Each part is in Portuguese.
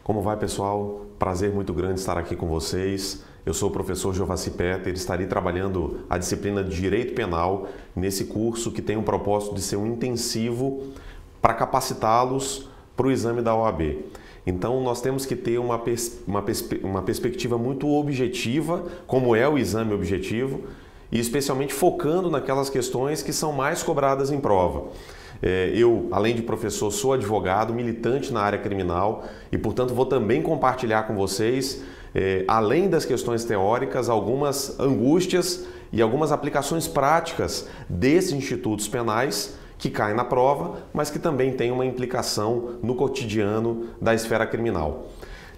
Como vai, pessoal? Prazer muito grande estar aqui com vocês. Eu sou o professor Giovassi Petter, estarei trabalhando a disciplina de Direito Penal nesse curso que tem o propósito de ser um intensivo para capacitá-los para o exame da OAB. Então, nós temos que ter uma perspectiva muito objetiva, como é o exame objetivo, e especialmente focando naquelas questões que são mais cobradas em prova. Eu, além de professor, sou advogado, militante na área criminal e, portanto, vou também compartilhar com vocês, além das questões teóricas, algumas angústias e algumas aplicações práticas desses institutos penais que caem na prova, mas que também têm uma implicação no cotidiano da esfera criminal.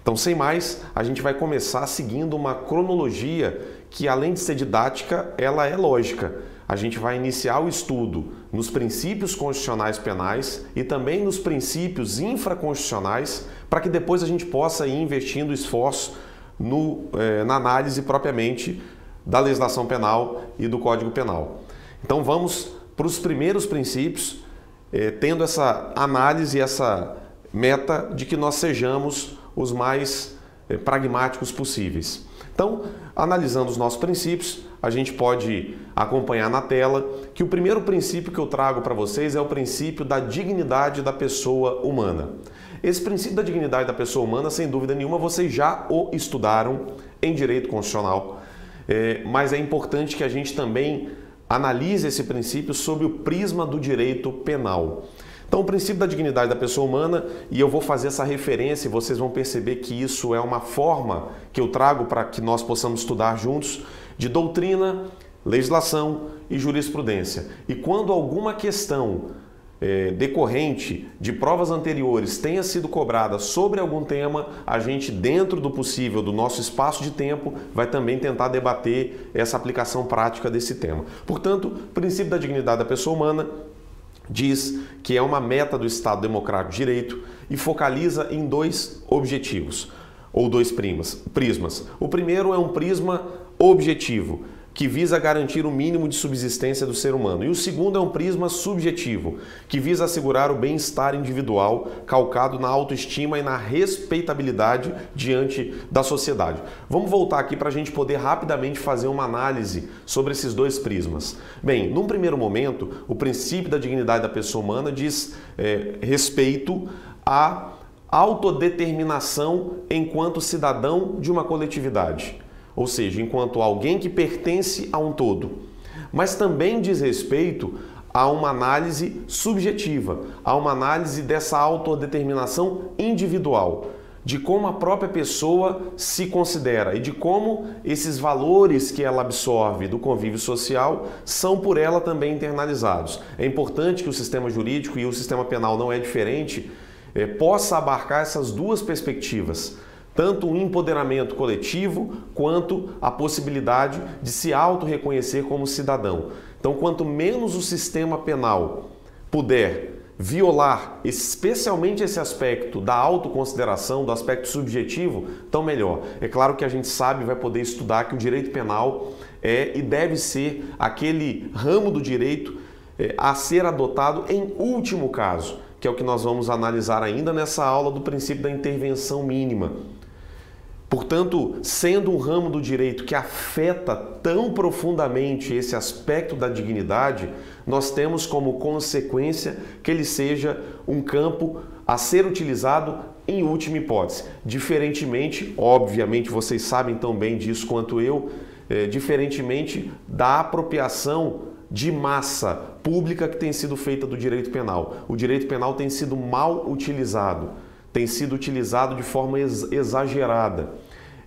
Então, sem mais, a gente vai começar seguindo uma cronologia que, além de ser didática, ela é lógica. A gente vai iniciar o estudo nos princípios constitucionais penais e também nos princípios infraconstitucionais, para que depois a gente possa ir investindo esforço na análise propriamente da legislação penal e do Código Penal. Então vamos para os primeiros princípios, tendo essa análise e essa meta de que nós sejamos os mais pragmáticos possíveis. Então, analisando os nossos princípios, a gente pode acompanhar na tela que o primeiro princípio que eu trago para vocês é o princípio da dignidade da pessoa humana. Esse princípio da dignidade da pessoa humana, sem dúvida nenhuma, vocês já o estudaram em direito constitucional, mas é importante que a gente também analise esse princípio sob o prisma do direito penal. Então, o princípio da dignidade da pessoa humana, e eu vou fazer essa referência e vocês vão perceber que isso é uma forma que eu trago para que nós possamos estudar juntos de doutrina, legislação e jurisprudência. E quando alguma questão decorrente de provas anteriores tenha sido cobrada sobre algum tema, a gente, dentro do possível, do nosso espaço de tempo, vai também tentar debater essa aplicação prática desse tema. Portanto, o princípio da dignidade da pessoa humana diz que é uma meta do Estado Democrático de Direito e focaliza em dois objetivos, ou dois prismas. O primeiro é um prisma objetivo, que visa garantir o mínimo de subsistência do ser humano. E o segundo é um prisma subjetivo, que visa assegurar o bem-estar individual, calcado na autoestima e na respeitabilidade diante da sociedade. Vamos voltar aqui para a gente poder rapidamente fazer uma análise sobre esses dois prismas. Bem, num primeiro momento, o princípio da dignidade da pessoa humana diz respeito à autodeterminação enquanto cidadão de uma coletividade. Ou seja, enquanto alguém que pertence a um todo, mas também diz respeito a uma análise subjetiva, a uma análise dessa autodeterminação individual, de como a própria pessoa se considera e de como esses valores que ela absorve do convívio social são por ela também internalizados. É importante que o sistema jurídico e o sistema penal não é diferente, possa abarcar essas duas perspectivas, tanto o empoderamento coletivo quanto a possibilidade de se auto-reconhecer como cidadão. Então, quanto menos o sistema penal puder violar especialmente esse aspecto da autoconsideração, do aspecto subjetivo, tão melhor. É claro que a gente sabe, vai poder estudar que o direito penal é e deve ser aquele ramo do direito a ser adotado em último caso, que é o que nós vamos analisar ainda nessa aula do princípio da intervenção mínima. Portanto, sendo um ramo do direito que afeta tão profundamente esse aspecto da dignidade, nós temos como consequência que ele seja um campo a ser utilizado em última hipótese. Diferentemente, obviamente vocês sabem tão bem disso quanto eu, diferentemente da apropriação de massa pública que tem sido feita do direito penal. O direito penal tem sido mal utilizado. Tem sido utilizado de forma exagerada,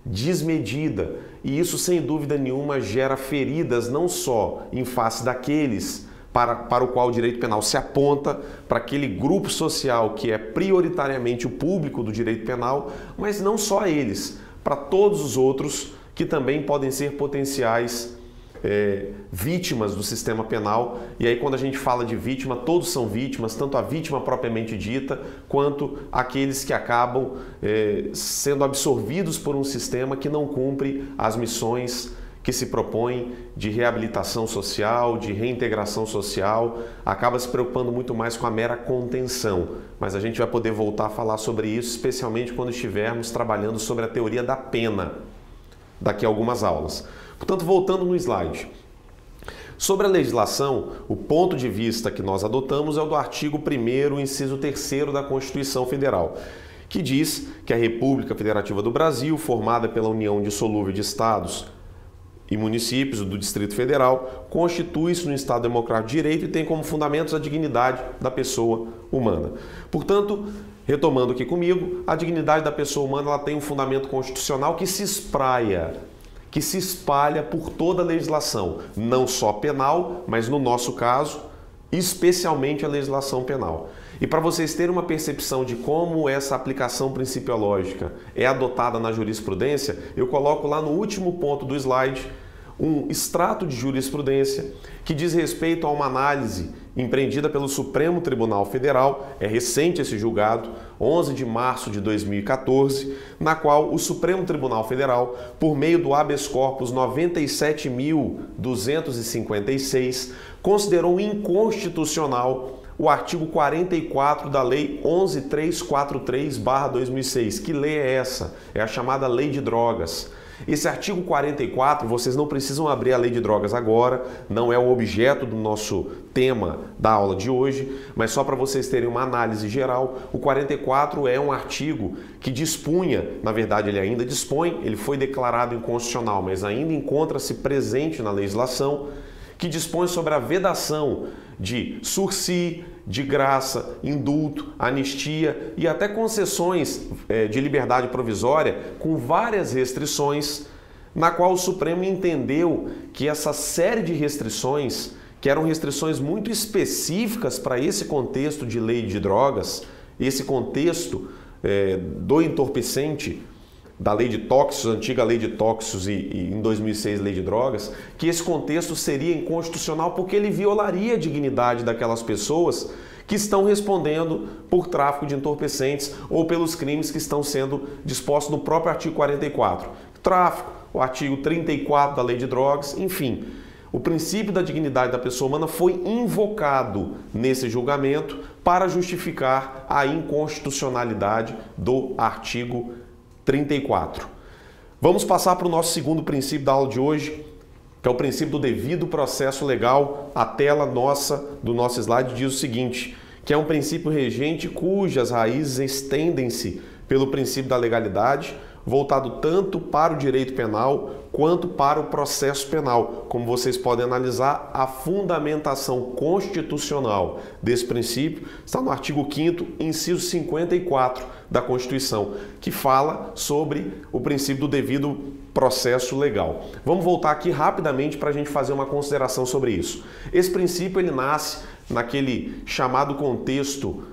desmedida, e isso sem dúvida nenhuma gera feridas não só em face daqueles para o qual o direito penal se aponta, para aquele grupo social que é prioritariamente o público do direito penal, mas não só eles, para todos os outros que também podem ser potenciais vítimas do sistema penal. E aí, quando a gente fala de vítima, todos são vítimas, tanto a vítima propriamente dita, quanto aqueles que acabam sendo absorvidos por um sistema que não cumpre as missões que se propõe de reabilitação social, de reintegração social, acaba se preocupando muito mais com a mera contenção. Mas a gente vai poder voltar a falar sobre isso, especialmente quando estivermos trabalhando sobre a teoria da pena, daqui a algumas aulas. Portanto, voltando no slide. Sobre a legislação, o ponto de vista que nós adotamos é o do artigo 1º, inciso 3º da Constituição Federal, que diz que a República Federativa do Brasil, formada pela união dissolúvel de estados e municípios do Distrito Federal, constitui-se no Estado Democrático de Direito e tem como fundamentos a dignidade da pessoa humana. Portanto, retomando aqui comigo, a dignidade da pessoa humana ela tem um fundamento constitucional que se espalha por toda a legislação, não só penal, mas no nosso caso, especialmente a legislação penal. E para vocês terem uma percepção de como essa aplicação principiológica é adotada na jurisprudência, eu coloco lá no último ponto do slide um extrato de jurisprudência que diz respeito a uma análise empreendida pelo Supremo Tribunal Federal, é recente esse julgado, 11 de março de 2014, na qual o Supremo Tribunal Federal, por meio do habeas corpus 97.256, considerou inconstitucional o artigo 44 da Lei 11.343/2006. Que lei é essa? É a chamada Lei de Drogas. Esse artigo 44, vocês não precisam abrir a Lei de Drogas agora, não é o objeto do nosso tema da aula de hoje, mas só para vocês terem uma análise geral, o 44 é um artigo que dispunha, na verdade ele ainda dispõe, ele foi declarado inconstitucional, mas ainda encontra-se presente na legislação, que dispõe sobre a vedação de sursi, de graça, indulto, anistia e até concessões de liberdade provisória com várias restrições, na qual o Supremo entendeu que essa série de restrições, que eram restrições muito específicas para esse contexto de lei de drogas, esse contexto do entorpecente, da lei de tóxicos, antiga lei de tóxicos e em 2006 lei de drogas, que esse contexto seria inconstitucional porque ele violaria a dignidade daquelas pessoas que estão respondendo por tráfico de entorpecentes ou pelos crimes que estão sendo dispostos no próprio artigo 44. Tráfico, o artigo 34 da lei de drogas, enfim. O princípio da dignidade da pessoa humana foi invocado nesse julgamento para justificar a inconstitucionalidade do artigo 34. Vamos passar para o nosso segundo princípio da aula de hoje, que é o princípio do devido processo legal. A tela do nosso slide diz o seguinte, que é um princípio regente cujas raízes estendem-se pelo princípio da legalidade, voltado tanto para o direito penal quanto para o processo penal. Como vocês podem analisar, a fundamentação constitucional desse princípio está no artigo 5º, inciso 54 da Constituição, que fala sobre o princípio do devido processo legal. Vamos voltar aqui rapidamente para a gente fazer uma consideração sobre isso. Esse princípio ele nasce naquele chamado contexto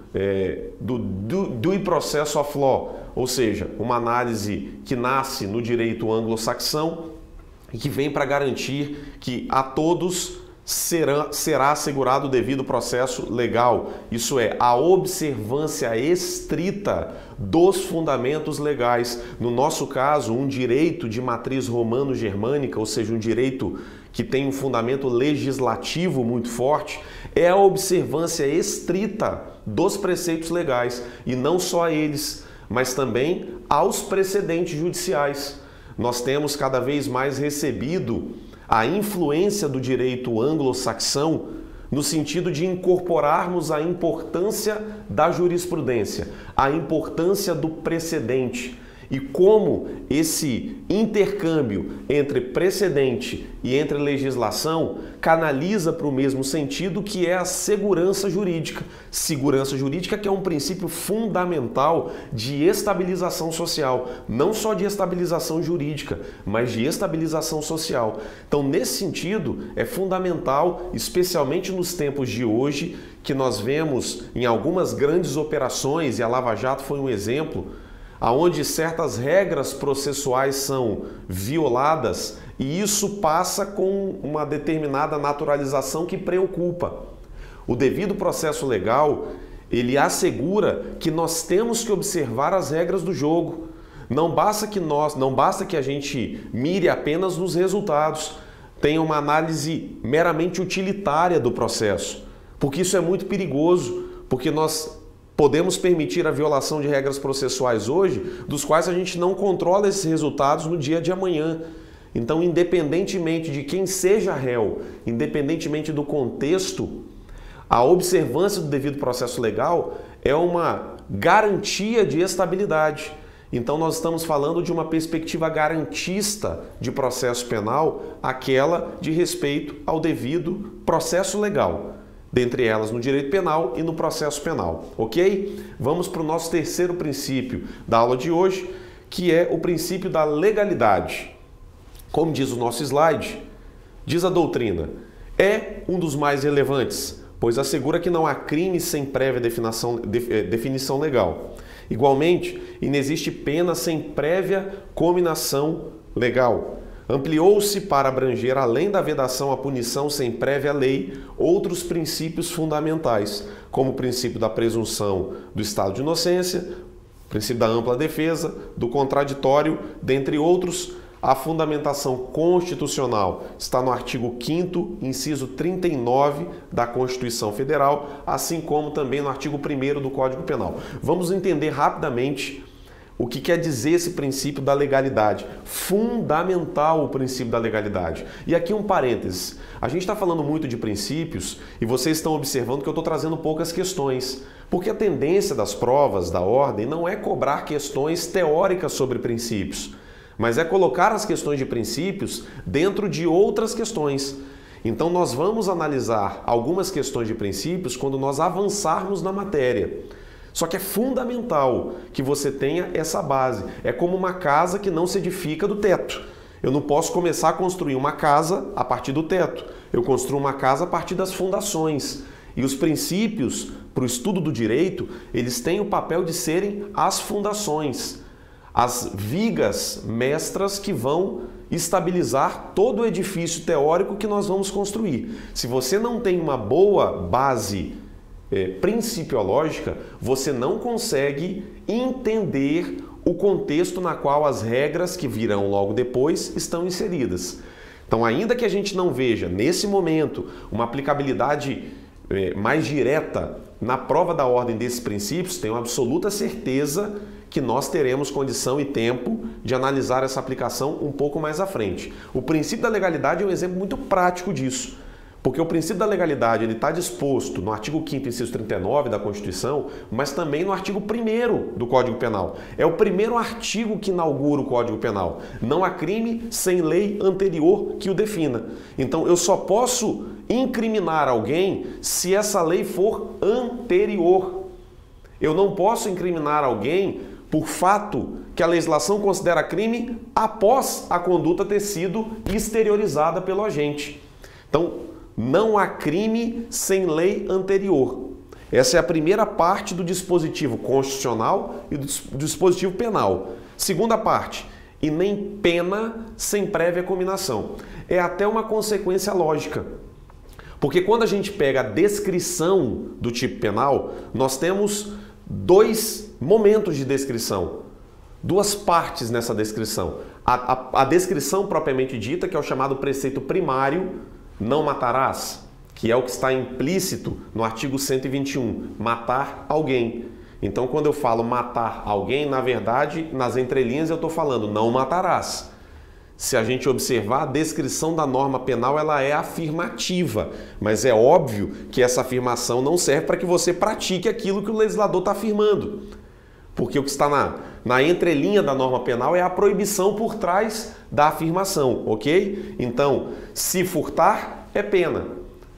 do due process of law, ou seja, uma análise que nasce no direito anglo-saxão e que vem para garantir que a todos será assegurado o devido processo legal, isso é, a observância estrita dos fundamentos legais. No nosso caso, um direito de matriz romano-germânica, ou seja, um direito que tem um fundamento legislativo muito forte, é a observância estrita dos preceitos legais, e não só a eles, mas também aos precedentes judiciais. Nós temos cada vez mais recebido a influência do direito anglo-saxão no sentido de incorporarmos a importância da jurisprudência, a importância do precedente e como esse intercâmbio entre precedente e entre legislação canaliza para o mesmo sentido, que é a segurança jurídica. Segurança jurídica que é um princípio fundamental de estabilização social, não só de estabilização jurídica, mas de estabilização social. Então, nesse sentido, é fundamental, especialmente nos tempos de hoje, que nós vemos em algumas grandes operações, e a Lava Jato foi um exemplo, onde certas regras processuais são violadas e isso passa com uma determinada naturalização que preocupa. O devido processo legal, ele assegura que nós temos que observar as regras do jogo. Não basta que a gente mire apenas nos resultados, tenha uma análise meramente utilitária do processo, porque isso é muito perigoso, porque nós podemos permitir a violação de regras processuais hoje, dos quais a gente não controla esses resultados no dia de amanhã. Então, independentemente de quem seja réu, independentemente do contexto, a observância do devido processo legal é uma garantia de estabilidade. Então, nós estamos falando de uma perspectiva garantista de processo penal, aquela de respeito ao devido processo legal, dentre elas no direito penal e no processo penal, ok? Vamos para o nosso terceiro princípio da aula de hoje, que é o princípio da legalidade. Como diz o nosso slide, diz a doutrina, é um dos mais relevantes, pois assegura que não há crime sem prévia definição legal. Igualmente, inexiste pena sem prévia cominação legal. Ampliou-se para abranger, além da vedação à punição sem prévia lei, outros princípios fundamentais, como o princípio da presunção do estado de inocência, o princípio da ampla defesa, do contraditório, dentre outros. A fundamentação constitucional está no artigo 5º, inciso 39 da Constituição Federal, assim como também no artigo 1º do Código Penal. Vamos entender rapidamente o que quer dizer esse princípio da legalidade. Fundamental o princípio da legalidade. E aqui um parênteses. A gente está falando muito de princípios e vocês estão observando que eu estou trazendo poucas questões. Porque a tendência das provas da ordem não é cobrar questões teóricas sobre princípios, mas é colocar as questões de princípios dentro de outras questões. Então nós vamos analisar algumas questões de princípios quando nós avançarmos na matéria. Só que é fundamental que você tenha essa base. É como uma casa que não se edifica do teto. Eu não posso começar a construir uma casa a partir do teto. Eu construo uma casa a partir das fundações. E os princípios, para o estudo do direito, eles têm o papel de serem as fundações, as vigas mestras que vão estabilizar todo o edifício teórico que nós vamos construir. Se você não tem uma boa base principiológica, você não consegue entender o contexto na qual as regras que virão logo depois estão inseridas. Então, ainda que a gente não veja, nesse momento, uma aplicabilidade mais direta na prova da ordem desses princípios, tenho absoluta certeza que nós teremos condição e tempo de analisar essa aplicação um pouco mais à frente. O princípio da legalidade é um exemplo muito prático disso, porque o princípio da legalidade está disposto no artigo 5º, inciso 39 da Constituição, mas também no artigo 1º do Código Penal. É o primeiro artigo que inaugura o Código Penal. Não há crime sem lei anterior que o defina. Então eu só posso incriminar alguém se essa lei for anterior. Eu não posso incriminar alguém por fato que a legislação considera crime após a conduta ter sido exteriorizada pelo agente. Então, não há crime sem lei anterior. Essa é a primeira parte do dispositivo constitucional e do dispositivo penal. Segunda parte, e nem pena sem prévia cominação. É até uma consequência lógica. Porque quando a gente pega a descrição do tipo penal, nós temos dois momentos de descrição, duas partes nessa descrição. A descrição propriamente dita, que é o chamado preceito primário, não matarás, que é o que está implícito no artigo 121, matar alguém. Então, quando eu falo matar alguém, na verdade, nas entrelinhas eu estou falando não matarás. Se a gente observar, a descrição da norma penal ela é afirmativa, mas é óbvio que essa afirmação não serve para que você pratique aquilo que o legislador está afirmando. Porque o que está na entrelinha da norma penal é a proibição por trás da afirmação, ok? Então, se furtar, é pena.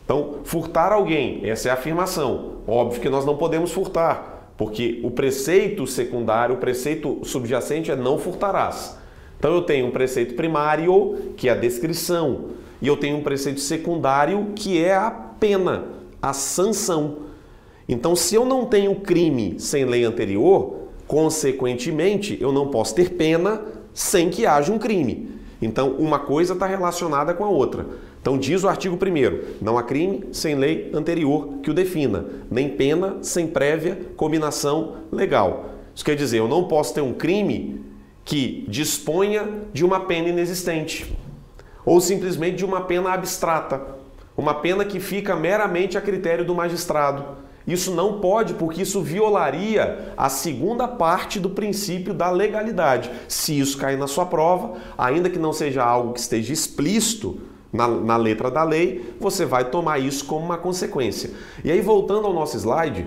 Então, furtar alguém, essa é a afirmação. Óbvio que nós não podemos furtar, porque o preceito secundário, o preceito subjacente é não furtarás. Então eu tenho um preceito primário, que é a descrição, e eu tenho um preceito secundário, que é a pena, a sanção. Então, se eu não tenho crime sem lei anterior, consequentemente, eu não posso ter pena sem que haja um crime. Então, uma coisa está relacionada com a outra. Então, diz o artigo 1º, não há crime sem lei anterior que o defina, nem pena sem prévia cominação legal. Isso quer dizer, eu não posso ter um crime que disponha de uma pena inexistente ou simplesmente de uma pena abstrata, uma pena que fica meramente a critério do magistrado. Isso não pode, porque isso violaria a segunda parte do princípio da legalidade. Se isso cair na sua prova, ainda que não seja algo que esteja explícito na letra da lei, você vai tomar isso como uma consequência. E aí, voltando ao nosso slide,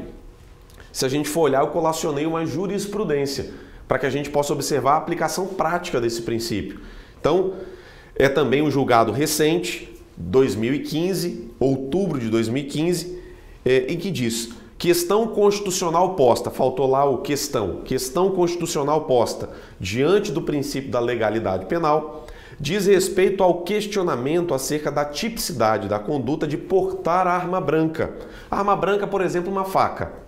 se a gente for olhar, eu colacionei uma jurisprudência para que a gente possa observar a aplicação prática desse princípio. Então, é também um julgado recente, 2015, outubro de 2015, em que diz: questão constitucional posta, faltou lá o questão constitucional posta diante do princípio da legalidade penal, diz respeito ao questionamento acerca da tipicidade da conduta de portar arma branca. Arma branca, por exemplo, uma faca,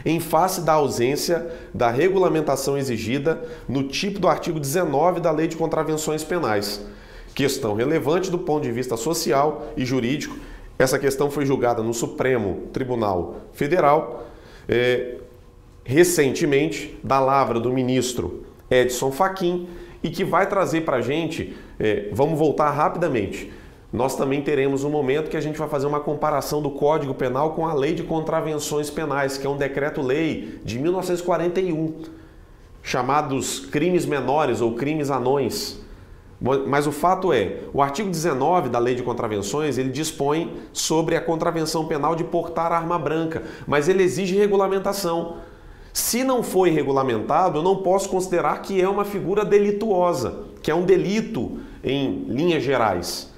em face da ausência da regulamentação exigida no tipo do artigo 19 da Lei de Contravenções Penais. Questão relevante do ponto de vista social e jurídico. Essa questão foi julgada no Supremo Tribunal Federal, recentemente, da lavra do ministro Edson Fachin, e que vai trazer para a gente, vamos voltar rapidamente, nós também teremos um momento que a gente vai fazer uma comparação do Código Penal com a Lei de Contravenções Penais, que é um decreto-lei de 1941, chamados crimes menores ou crimes anões. Mas o fato é, o artigo 19 da Lei de Contravenções, ele dispõe sobre a contravenção penal de portar arma branca, mas ele exige regulamentação. Se não foi regulamentado, eu não posso considerar que é uma figura delituosa, que é um delito em linhas gerais.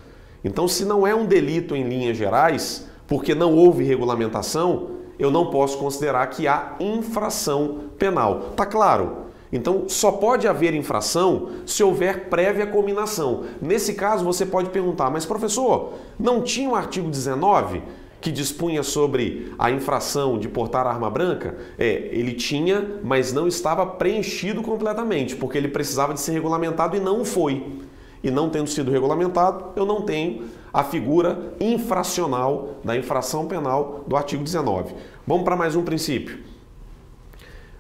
Então, se não é um delito em linhas gerais, porque não houve regulamentação, eu não posso considerar que há infração penal. Tá claro? Então, só pode haver infração se houver prévia cominação. Nesse caso, você pode perguntar, mas professor, não tinha o artigo 19 que dispunha sobre a infração de portar arma branca? Ele tinha, mas não estava preenchido completamente, porque ele precisava de ser regulamentado e não foi. E não tendo sido regulamentado, eu não tenho a figura infracional da infração penal do artigo 19. Vamos para mais um princípio.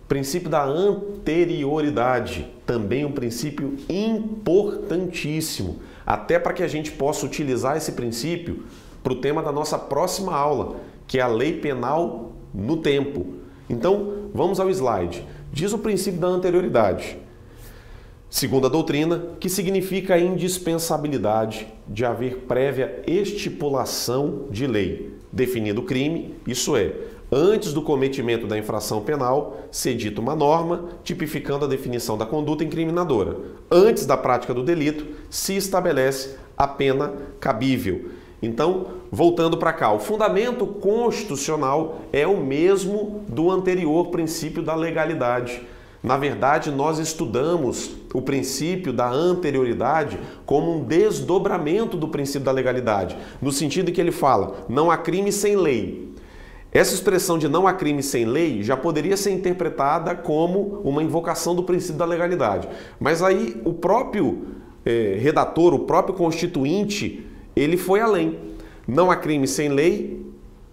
Princípio da anterioridade, também um princípio importantíssimo, até para que a gente possa utilizar esse princípio para o tema da nossa próxima aula, que é a lei penal no tempo. Então, vamos ao slide. Diz o princípio da anterioridade, segundo a doutrina, que significa a indispensabilidade de haver prévia estipulação de lei, definido o crime, isso é, antes do cometimento da infração penal, ser dita uma norma tipificando a definição da conduta incriminadora. Antes da prática do delito, se estabelece a pena cabível. Então, voltando para cá, o fundamento constitucional é o mesmo do anterior princípio da legalidade. Na verdade, nós estudamos o princípio da anterioridade como um desdobramento do princípio da legalidade, no sentido em que ele fala, não há crime sem lei. Essa expressão de não há crime sem lei já poderia ser interpretada como uma invocação do princípio da legalidade. Mas aí o próprio redator, o próprio constituinte, ele foi além. Não há crime sem lei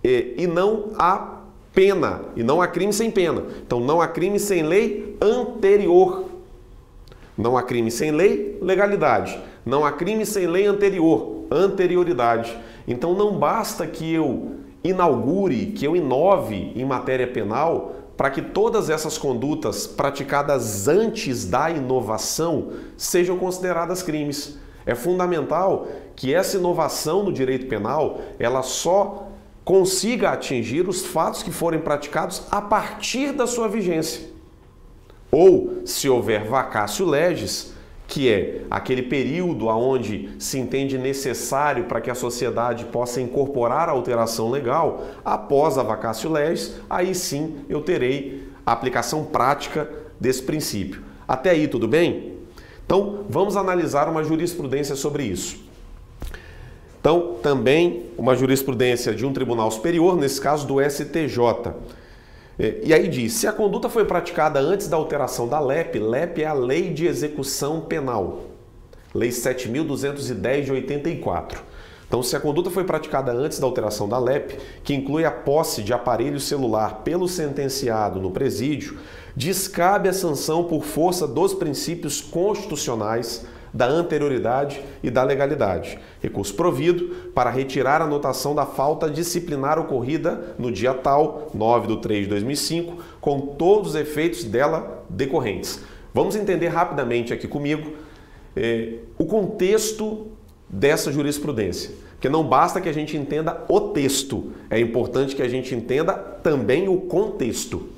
e não há pena, e não há crime sem pena. Então não há crime sem lei anterior. Não há crime sem lei, legalidade. Não há crime sem lei anterior, anterioridade. Então não basta que eu inaugure, que eu inove em matéria penal para que todas essas condutas praticadas antes da inovação sejam consideradas crimes. É fundamental que essa inovação no direito penal, ela só consiga atingir os fatos que forem praticados a partir da sua vigência. Ou, se houver vacatio legis, que é aquele período onde se entende necessário para que a sociedade possa incorporar a alteração legal, após a vacatio legis, aí sim eu terei a aplicação prática desse princípio. Até aí, tudo bem? Então, vamos analisar uma jurisprudência sobre isso. Então, também uma jurisprudência de um tribunal superior, nesse caso do STJ. E aí diz, se a conduta foi praticada antes da alteração da LEP, LEP é a Lei de Execução Penal, Lei 7.210 de 84. Então, se a conduta foi praticada antes da alteração da LEP, que inclui a posse de aparelho celular pelo sentenciado no presídio, descabe a sanção por força dos princípios constitucionais da anterioridade e da legalidade. Recurso provido para retirar a anotação da falta disciplinar ocorrida no dia tal, 9/3/2005, com todos os efeitos dela decorrentes. Vamos entender rapidamente aqui comigo o contexto dessa jurisprudência, porque não basta que a gente entenda o texto, é importante que a gente entenda também o contexto.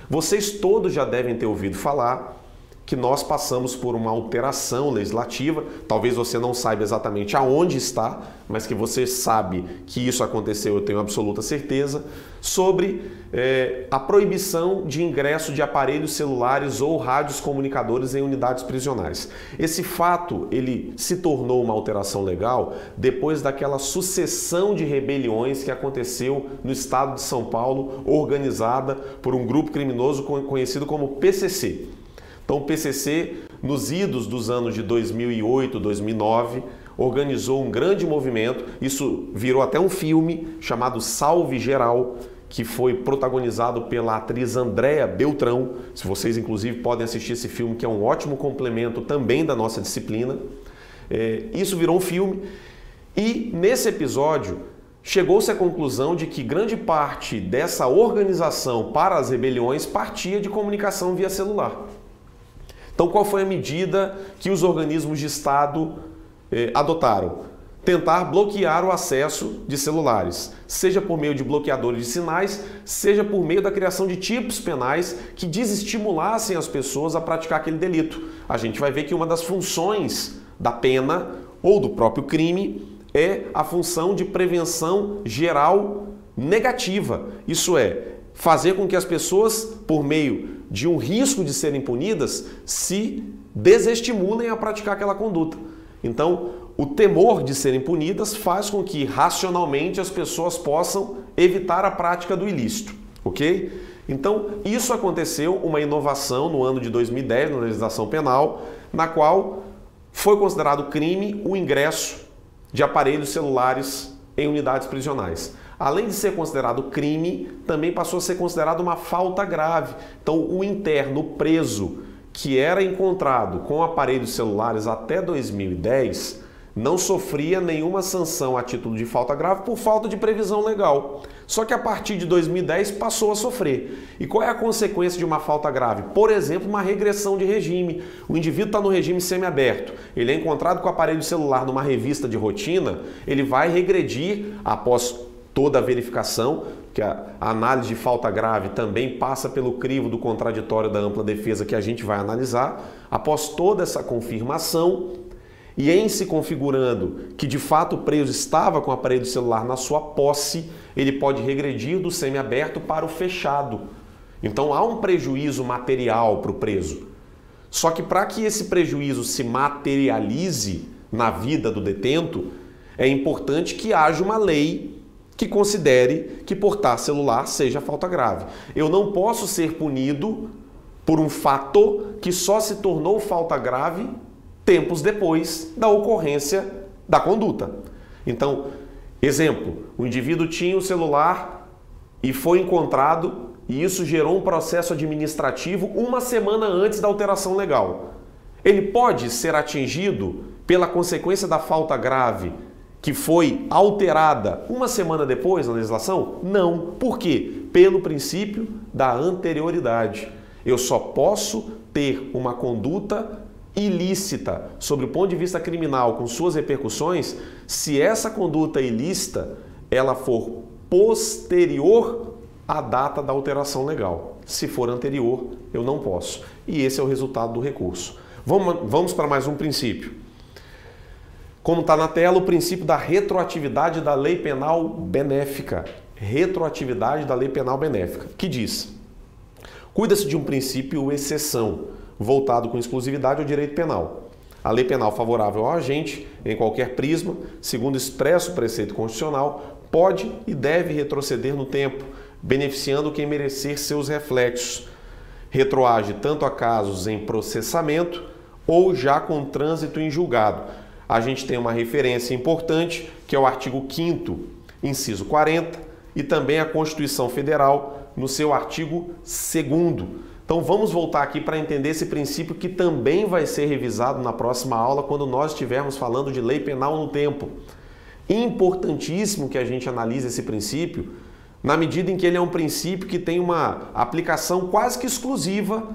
Vocês todos já devem ter ouvido falar que nós passamos por uma alteração legislativa, talvez você não saiba exatamente aonde está, mas que você sabe que isso aconteceu, eu tenho absoluta certeza, sobre a proibição de ingresso de aparelhos celulares ou rádios comunicadores em unidades prisionais. Esse fato, ele se tornou uma alteração legal depois daquela sucessão de rebeliões que aconteceu no estado de São Paulo, organizada por um grupo criminoso conhecido como PCC. Então, o PCC, nos idos dos anos de 2008, 2009, organizou um grande movimento. Isso virou até um filme chamado Salve Geral, que foi protagonizado pela atriz Andréa Beltrão. Se vocês, inclusive, podem assistir esse filme, que é um ótimo complemento também da nossa disciplina. Isso virou um filme. E, nesse episódio, chegou-se à conclusão de que grande parte dessa organização para as rebeliões partia de comunicação via celular. Então, qual foi a medida que os organismos de Estado adotaram? Tentar bloquear o acesso de celulares, seja por meio de bloqueadores de sinais, seja por meio da criação de tipos penais que desestimulassem as pessoas a praticar aquele delito. A gente vai ver que uma das funções da pena ou do próprio crime é a função de prevenção geral negativa. Isso é, fazer com que as pessoas, por meio de um risco de serem punidas, se desestimulem a praticar aquela conduta. Então, o temor de serem punidas faz com que, racionalmente, as pessoas possam evitar a prática do ilícito, ok? Então, isso aconteceu, uma inovação no ano de 2010 na legislação penal, na qual foi considerado crime o ingresso de aparelhos celulares em unidades prisionais. Além de ser considerado crime, também passou a ser considerado uma falta grave. Então, o interno preso que era encontrado com aparelhos celulares até 2010 não sofria nenhuma sanção a título de falta grave por falta de previsão legal. Só que a partir de 2010 passou a sofrer. E qual é a consequência de uma falta grave? Por exemplo, uma regressão de regime. O indivíduo está no regime semiaberto, ele é encontrado com o aparelho celular numa revista de rotina, ele vai regredir após toda a verificação, que a análise de falta grave também passa pelo crivo do contraditório da ampla defesa que a gente vai analisar. Após toda essa confirmação e em se configurando que de fato o preso estava com o aparelho celular na sua posse, ele pode regredir do semiaberto para o fechado. Então há um prejuízo material para o preso. Só que para que esse prejuízo se materialize na vida do detento, é importante que haja uma lei que considere que portar celular seja falta grave. Eu não posso ser punido por um fato que só se tornou falta grave tempos depois da ocorrência da conduta. Então, exemplo, o indivíduo tinha o celular e foi encontrado e isso gerou um processo administrativo uma semana antes da alteração legal. Ele pode ser atingido pela consequência da falta grave que foi alterada uma semana depois na legislação? Não. Por quê? Pelo princípio da anterioridade. Eu só posso ter uma conduta ilícita sob o ponto de vista criminal com suas repercussões se essa conduta ilícita ela for posterior à data da alteração legal. Se for anterior, eu não posso. E esse é o resultado do recurso. Vamos para mais um princípio. Como está na tela, o princípio da retroatividade da lei penal benéfica. Retroatividade da lei penal benéfica, que diz: cuida-se de um princípio exceção, voltado com exclusividade ao direito penal. A lei penal favorável ao agente, em qualquer prisma, segundo expresso preceito constitucional, pode e deve retroceder no tempo, beneficiando quem merecer seus reflexos. Retroage tanto a casos em processamento ou já com trânsito em julgado. a gente tem uma referência importante, que é o artigo 5º, inciso 40, e também a Constituição Federal, no seu artigo 2º. Então vamos voltar aqui para entender esse princípio que também vai ser revisado na próxima aula, quando nós estivermos falando de lei penal no tempo. Importantíssimo que a gente analise esse princípio, na medida em que ele é um princípio que tem uma aplicação quase que exclusiva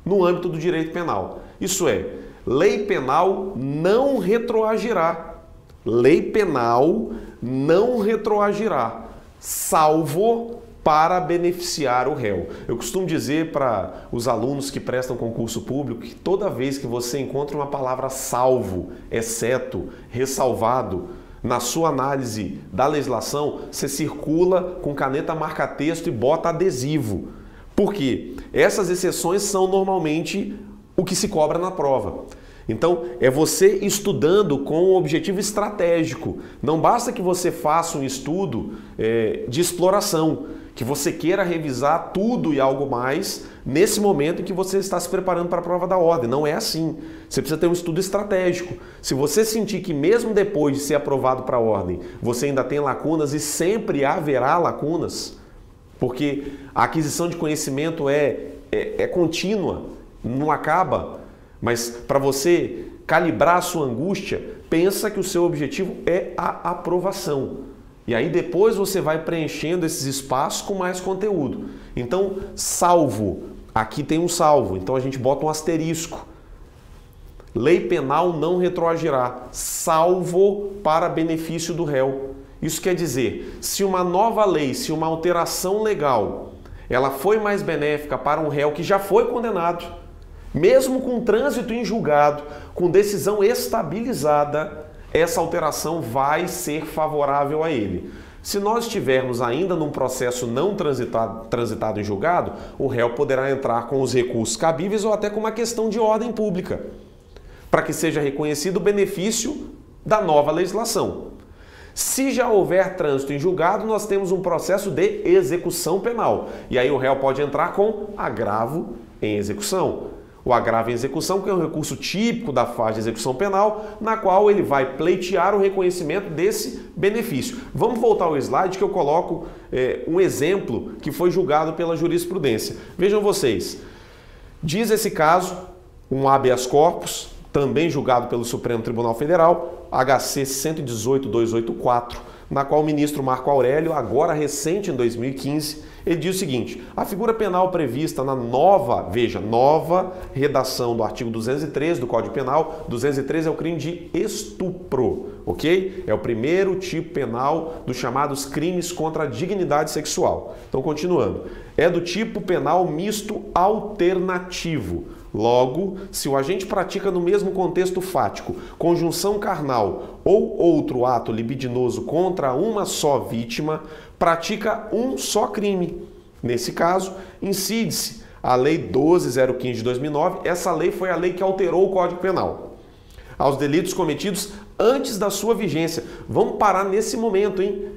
no âmbito do direito penal. Isso é, lei penal não retroagirá. Lei penal não retroagirá, salvo para beneficiar o réu. Eu costumo dizer para os alunos que prestam concurso público que toda vez que você encontra uma palavra salvo, exceto, ressalvado, na sua análise da legislação, você circula com caneta marca-texto e bota adesivo. Por quê? Essas exceções são normalmente o que se cobra na prova. Então, é você estudando com um objetivo estratégico. Não basta que você faça um estudo de exploração, que você queira revisar tudo e algo mais nesse momento em que você está se preparando para a prova da ordem. Não é assim. Você precisa ter um estudo estratégico. Se você sentir que mesmo depois de ser aprovado para a ordem, você ainda tem lacunas, e sempre haverá lacunas, porque a aquisição de conhecimento é contínua, não acaba. Mas para você calibrar a sua angústia, pensa que o seu objetivo é a aprovação. E aí depois você vai preenchendo esses espaços com mais conteúdo. Então, salvo. Aqui tem um salvo, então a gente bota um asterisco. Lei penal não retroagirá, salvo para benefício do réu. Isso quer dizer, se uma nova lei, se uma alteração legal, ela foi mais benéfica para um réu que já foi condenado, mesmo com trânsito em julgado, com decisão estabilizada, essa alteração vai ser favorável a ele. Se nós estivermos ainda num processo não transitado em julgado, o réu poderá entrar com os recursos cabíveis ou até com uma questão de ordem pública, para que seja reconhecido o benefício da nova legislação. Se já houver trânsito em julgado, nós temos um processo de execução penal. E aí o réu pode entrar com agravo em execução. O agravo em execução, que é um recurso típico da fase de execução penal, na qual ele vai pleitear o reconhecimento desse benefício. Vamos voltar ao slide que eu coloco um exemplo que foi julgado pela jurisprudência. Vejam vocês, diz esse caso, um habeas corpus, também julgado pelo Supremo Tribunal Federal, HC 118.284, na qual o ministro Marco Aurélio, agora recente em 2015, ele diz o seguinte: a figura penal prevista na nova redação do artigo 213 do Código Penal, 213 é o crime de estupro, ok? É o primeiro tipo penal dos chamados crimes contra a dignidade sexual. Então, continuando, é do tipo penal misto alternativo. Logo, se o agente pratica no mesmo contexto fático, conjunção carnal ou outro ato libidinoso contra uma só vítima, pratica um só crime. Nesse caso, incide-se a Lei 12.015 de 2009. Essa lei foi a lei que alterou o Código Penal aos delitos cometidos antes da sua vigência. Vamos parar nesse momento, hein?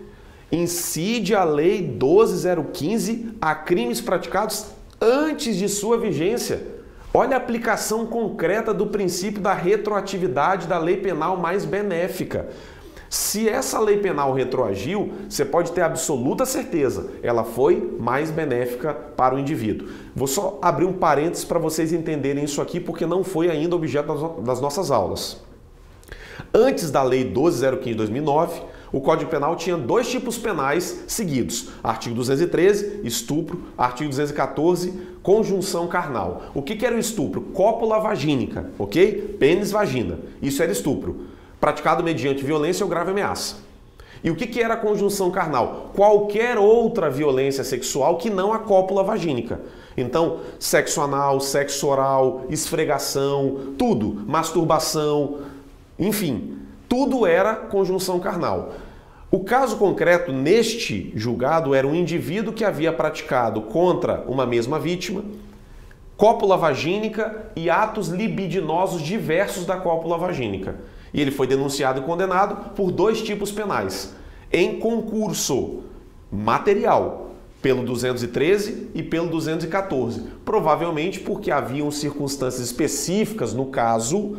Incide a Lei 12.015 a crimes praticados antes de sua vigência. Olha a aplicação concreta do princípio da retroatividade da lei penal mais benéfica. Se essa lei penal retroagiu, você pode ter absoluta certeza, ela foi mais benéfica para o indivíduo. Vou só abrir um parênteses para vocês entenderem isso aqui, porque não foi ainda objeto das nossas aulas. Antes da Lei 12.015 de 2009, o Código Penal tinha dois tipos penais seguidos. Artigo 213, estupro. Artigo 214, conjunção carnal. O que era o estupro? Cópula vagínica, ok? Pênis, vagina. Isso era estupro, praticado mediante violência ou grave ameaça. E o que era a conjunção carnal? Qualquer outra violência sexual que não a cópula vagínica. Então, sexo anal, sexo oral, esfregação, tudo, masturbação, enfim, tudo era conjunção carnal. O caso concreto neste julgado era um indivíduo que havia praticado contra uma mesma vítima cópula vagínica e atos libidinosos diversos da cópula vagínica. E ele foi denunciado e condenado por dois tipos penais, em concurso material, pelo 213 e pelo 214, provavelmente porque haviam circunstâncias específicas no caso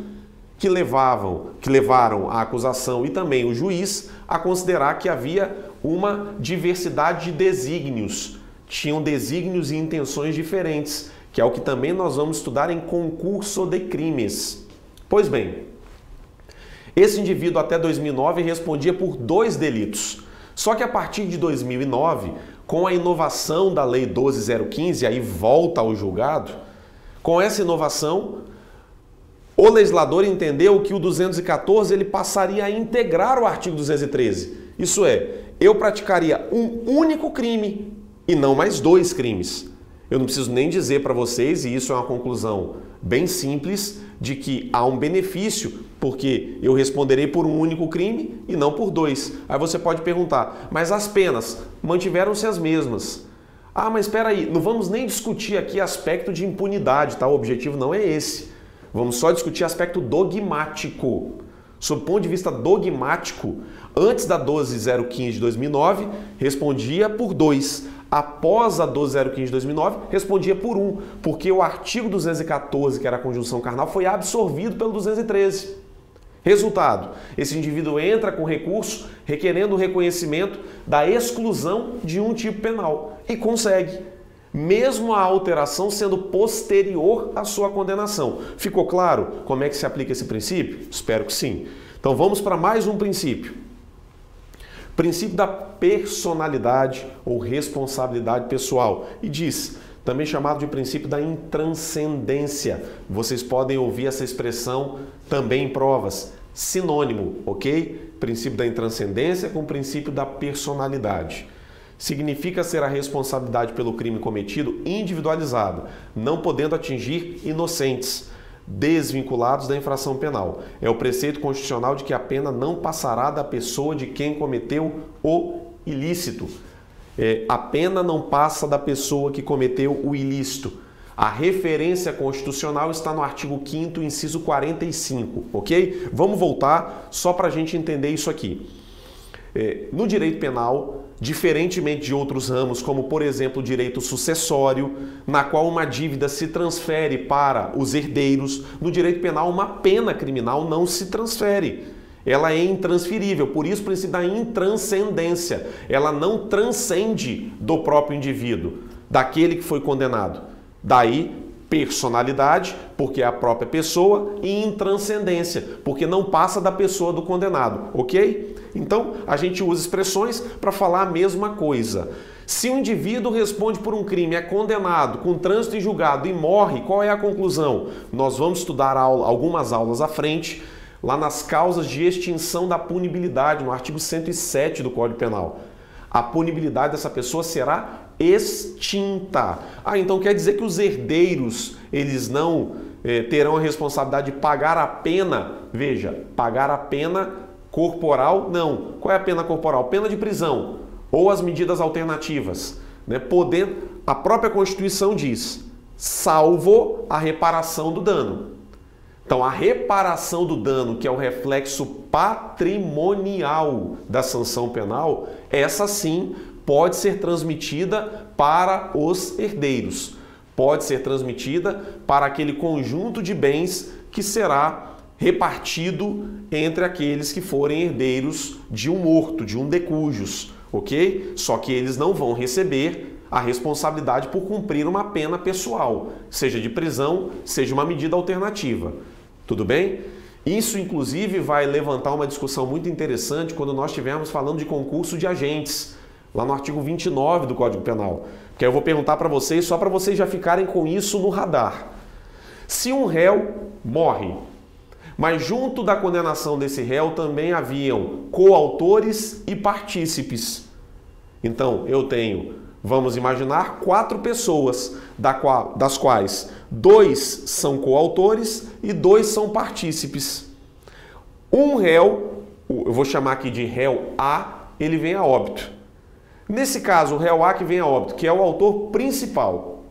que levaram a acusação e também o juiz a considerar que havia uma diversidade de desígnios. Tinham desígnios e intenções diferentes, que é o que também nós vamos estudar em concurso de crimes. Pois bem, esse indivíduo até 2009 respondia por 2 delitos. Só que a partir de 2009, com a inovação da Lei 12.015, aí volta ao julgado, com essa inovação, o legislador entendeu que o 214 ele passaria a integrar o artigo 213. Isso é, eu praticaria um único crime e não mais 2 crimes. Eu não preciso nem dizer para vocês, e isso é uma conclusão bem simples, de que há um benefício, porque eu responderei por um único crime e não por 2. Aí você pode perguntar, mas as penas mantiveram-se as mesmas. Ah, mas espera aí, não vamos nem discutir aqui aspecto de impunidade, tá? O objetivo não é esse. Vamos só discutir aspecto dogmático. Sob o ponto de vista dogmático, antes da 12.015 de 2009, respondia por 2. Após a 12.015 de 2009, respondia por 1, porque o artigo 214, que era a conjunção carnal, foi absorvido pelo 213. Resultado, esse indivíduo entra com recurso requerendo o reconhecimento da exclusão de um tipo penal e consegue, mesmo a alteração sendo posterior à sua condenação. Ficou claro como é que se aplica esse princípio? Espero que sim. Então vamos para mais um princípio. Princípio da personalidade ou responsabilidade pessoal. E diz, também chamado de princípio da intranscendência. Vocês podem ouvir essa expressão também em provas. Sinônimo, ok? Princípio da intranscendência com o princípio da personalidade. Significa ser a responsabilidade pelo crime cometido individualizada, não podendo atingir inocentes, desvinculados da infração penal. É o preceito constitucional de que a pena não passará da pessoa de quem cometeu o ilícito. A pena não passa da pessoa que cometeu o ilícito. A referência constitucional está no artigo 5º, inciso 45, ok? Vamos voltar só para a gente entender isso aqui. No direito penal, diferentemente de outros ramos, como por exemplo o direito sucessório, na qual uma dívida se transfere para os herdeiros, no direito penal uma pena criminal não se transfere. Ela é intransferível, por isso o princípio da intranscendência. Ela não transcende do próprio indivíduo, daquele que foi condenado. Daí, personalidade, porque é a própria pessoa, e intranscendência, porque não passa da pessoa do condenado, ok? Então, a gente usa expressões para falar a mesma coisa. Se um indivíduo responde por um crime, é condenado, com trânsito em julgado e morre, qual é a conclusão? Nós vamos estudar algumas aulas à frente, lá nas causas de extinção da punibilidade, no artigo 107 do Código Penal. A punibilidade dessa pessoa será extinta. Então quer dizer que os herdeiros, eles não terão a responsabilidade de pagar a pena, veja, pagar a pena corporal, não. Qual é a pena corporal? Pena de prisão ou as medidas alternativas. A própria Constituição diz, salvo a reparação do dano. Então, a reparação do dano, que é o reflexo patrimonial da sanção penal, essa sim pode ser transmitida para os herdeiros. Pode ser transmitida para aquele conjunto de bens que será repartido entre aqueles que forem herdeiros de um morto, de um decujus, ok? Só que eles não vão receber a responsabilidade por cumprir uma pena pessoal, seja de prisão, seja uma medida alternativa. Tudo bem? Isso, inclusive, vai levantar uma discussão muito interessante quando nós estivermos falando de concurso de agentes, lá no artigo 29 do Código Penal. Que eu vou perguntar para vocês, só para vocês já ficarem com isso no radar. Se um réu morre, mas junto da condenação desse réu também haviam coautores e partícipes. Então, eu tenho, vamos imaginar, 4 pessoas, das quais 2 são coautores e 2 são partícipes. Um réu, eu vou chamar aqui de réu A, ele vem a óbito. Nesse caso, o réu A que vem a óbito, que é o autor principal.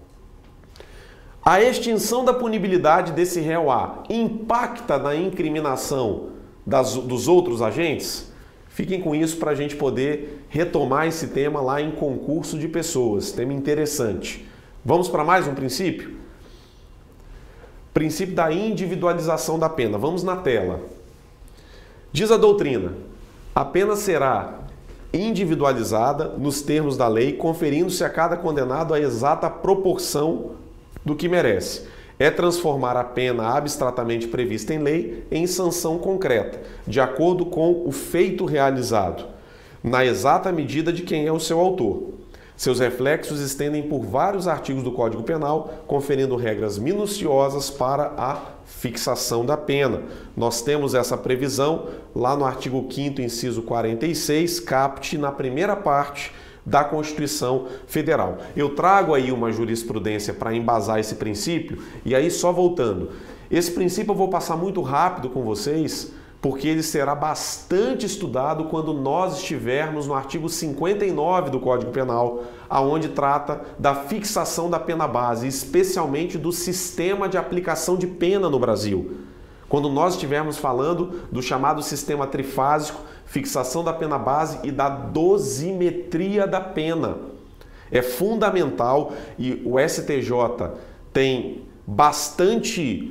A extinção da punibilidade desse réu A impacta na incriminação dos outros agentes? Fiquem com isso para a gente poder retomar esse tema lá em concurso de pessoas. Tema interessante. Vamos para mais um princípio? Princípio da individualização da pena. Vamos na tela. Diz a doutrina: a pena será individualizada nos termos da lei, conferindo-se a cada condenado a exata proporção do que merece. É transformar a pena abstratamente prevista em lei em sanção concreta, de acordo com o feito realizado, na exata medida de quem é o seu autor. Seus reflexos estendem por vários artigos do Código Penal, conferindo regras minuciosas para a fixação da pena. Nós temos essa previsão lá no artigo 5º, inciso 46, caput, na primeira parte da Constituição Federal. Eu trago aí uma jurisprudência para embasar esse princípio, e aí só voltando. Esse princípio eu vou passar muito rápido com vocês, porque ele será bastante estudado quando nós estivermos no artigo 59 do Código Penal, aonde trata da fixação da pena base, especialmente do sistema de aplicação de pena no Brasil. Quando nós estivermos falando do chamado sistema trifásico, fixação da pena base e da dosimetria da pena. É fundamental, e o STJ tem bastantes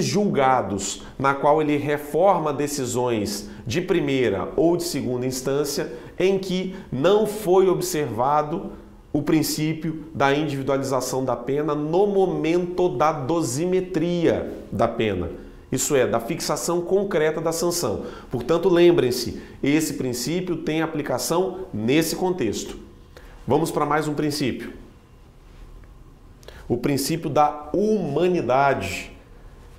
julgados na qual ele reforma decisões de primeira ou de segunda instância em que não foi observado o princípio da individualização da pena no momento da dosimetria da pena. Isso é, da fixação concreta da sanção. Portanto, lembrem-se, esse princípio tem aplicação nesse contexto. Vamos para mais um princípio. O princípio da humanidade.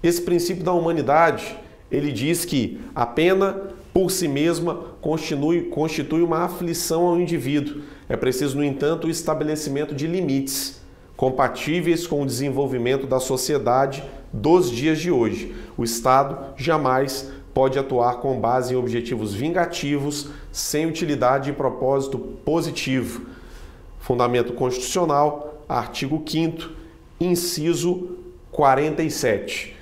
Esse princípio da humanidade, ele diz que a pena por si mesma constitui uma aflição ao indivíduo. É preciso, no entanto, o estabelecimento de limites compatíveis com o desenvolvimento da sociedade dos dias de hoje. O Estado jamais pode atuar com base em objetivos vingativos, sem utilidade e propósito positivo. Fundamento constitucional, artigo 5º, inciso 47.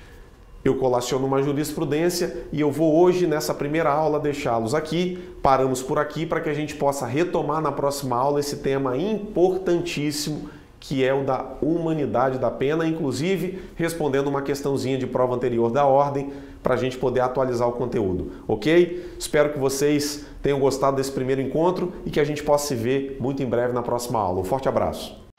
Eu colaciono uma jurisprudência e eu vou hoje, nessa primeira aula, deixá-los aqui. Paramos por aqui para que a gente possa retomar na próxima aula esse tema importantíssimo, que é o da humanidade da pena, inclusive respondendo uma questãozinha de prova anterior da ordem, para a gente poder atualizar o conteúdo, ok? Espero que vocês tenham gostado desse primeiro encontro e que a gente possa se ver muito em breve na próxima aula. Um forte abraço!